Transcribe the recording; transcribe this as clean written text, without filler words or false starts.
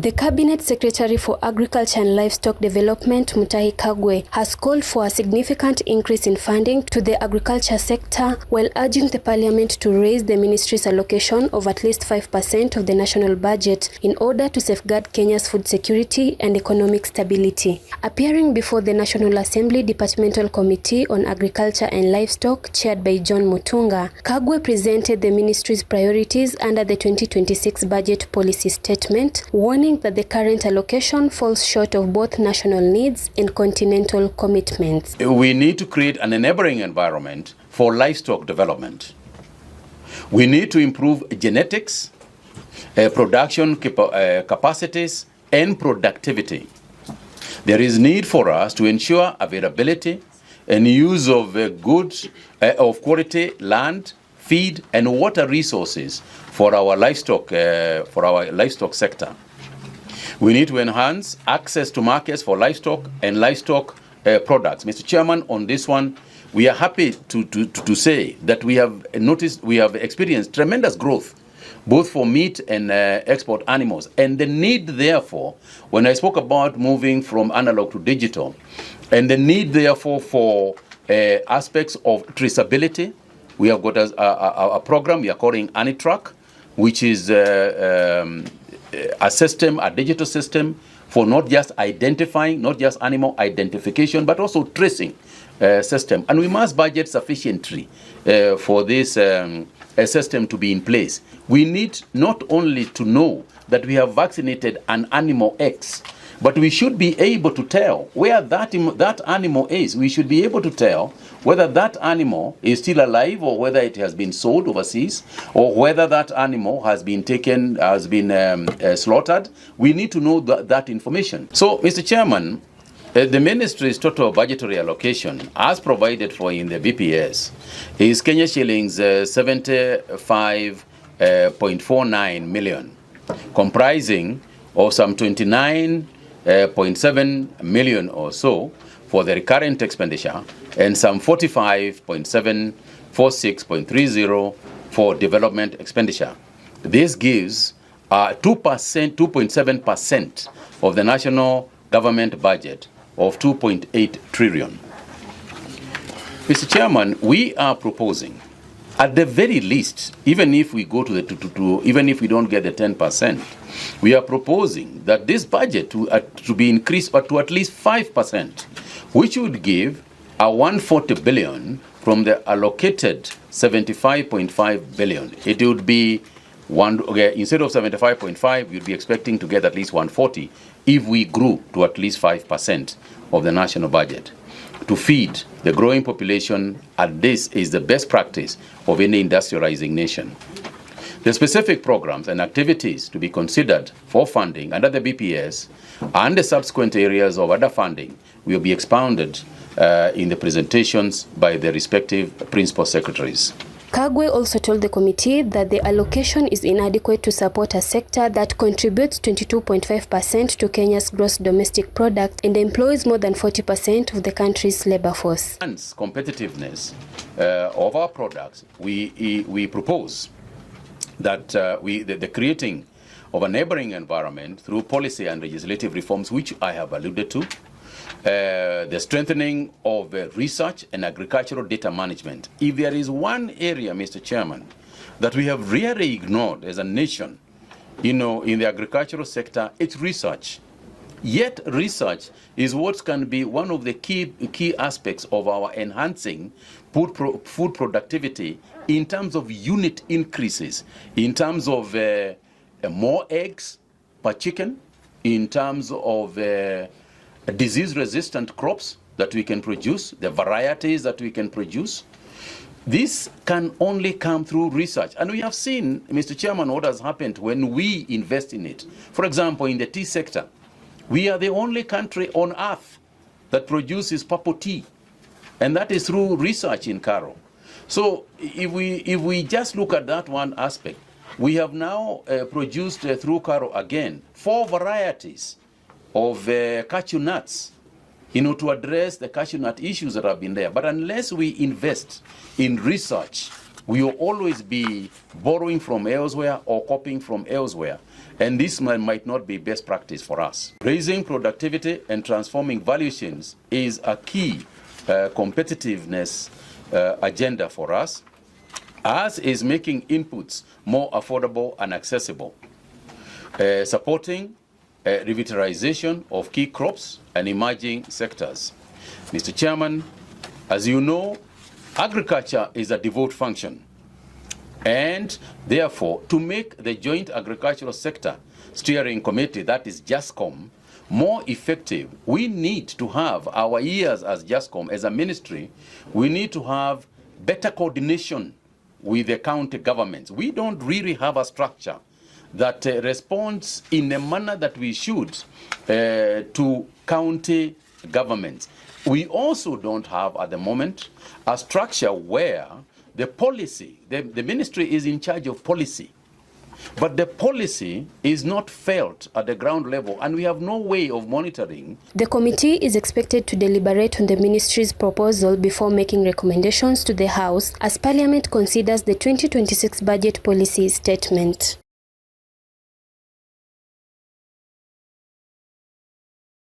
The Cabinet Secretary for Agriculture and Livestock Development, Kagwe, has called for a significant increase in funding to the agriculture sector while urging the Parliament to raise the ministry's allocation of at least 5% of the national budget in order to safeguard Kenya's food security and economic stability. Appearing before the National Assembly Departmental Committee on Agriculture and Livestock, chaired by John Mutunga, Kagwe presented the ministry's priorities under the 2026 budget policy statement, warning that the current allocation falls short of both national needs and continental commitments. We need to create an enabling environment for livestock development. We need to improve genetics, production capacities, and productivity. There is need for us to ensure availability and use of of quality land, feed, and water resources for our livestock sector. We need to enhance access to markets for livestock and livestock products. Mr. Chairman, on this one, we are happy to say that we have experienced tremendous growth, both for meat and export animals. And the need, therefore, when I spoke about moving from analog to digital, and the need, therefore, for aspects of traceability, we have got a program we are calling AniTrack, which is a system, a digital system for not just identifying, not just animal identification, but also tracing system. And we must budget sufficiently for this system to be in place. We need not only to know that we have vaccinated an animal X, but we should be able to tell where that animal is. We should be able to tell whether that animal is still alive or whether it has been sold overseas or whether that animal has been slaughtered. We need to know that information. So, Mr. Chairman, the ministry's total budgetary allocation, as provided for in the BPS, is Kenya shillings 75.49 million, comprising of some 29.7 million or so for the recurrent expenditure and some 46.30 for development expenditure. This gives 2.7% of the national government budget of 2.8 trillion. Mr. Chairman, we are proposing, at the very least, even if we go to the even if we don't get the 10%, we are proposing that this budget to be increased to at least 5%, which would give a 140 billion from the allocated 75.5 billion. It would be instead of 75.5, we'd be expecting to get at least 140 if we grew to at least 5% of the national budget to feed the growing population, and this is the best practice of any industrializing nation. The specific programs and activities to be considered for funding under the BPS and the subsequent areas of other funding will be expounded in the presentations by the respective principal secretaries. Kagwe also told the committee that the allocation is inadequate to support a sector that contributes 22.5% to Kenya's gross domestic product and employs more than 40% of the country's labor force. Enhance competitiveness of our products, we propose that the creating of a neighboring environment through policy and legislative reforms, which I have alluded to, the strengthening of research and agricultural data management. If there is one area, Mr. Chairman, that we have really ignored as a nation, in the agricultural sector, it's research. Yet research is what can be one of the key aspects of our enhancing food productivity in terms of unit increases, in terms of more eggs per chicken, in terms of disease-resistant crops that we can produce, the varieties that we can produce. This can only come through research. And we have seen, Mr. Chairman, what has happened when we invest in it. For example, in the tea sector, we are the only country on earth that produces purple tea, and that is through research in Karo. So if we just look at that one aspect, we have now produced through Karo again 4 varieties of cashew nuts, to address the cashew nut issues that have been there. But unless we invest in research we will always be borrowing from elsewhere or copying from elsewhere. And this might not be best practice for us. Raising productivity and transforming value chains is a key competitiveness agenda for us, as is making inputs more affordable and accessible, supporting revitalization of key crops and emerging sectors. Mr. Chairman, as you know, agriculture is a devolved function, and therefore, to make the Joint Agricultural Sector Steering Committee, that is JASCOM, more effective, we need to have our ears as JASCOM, as a ministry, we need to have better coordination with the county governments. We don't really have a structure that responds in a manner that we should to county governments. We also don't have at the moment a structure where the policy, the ministry is in charge of policy, but the policy is not felt at the ground level, and we have no way of monitoring. The committee is expected to deliberate on the ministry's proposal before making recommendations to the House as Parliament considers the 2026 budget policy statement.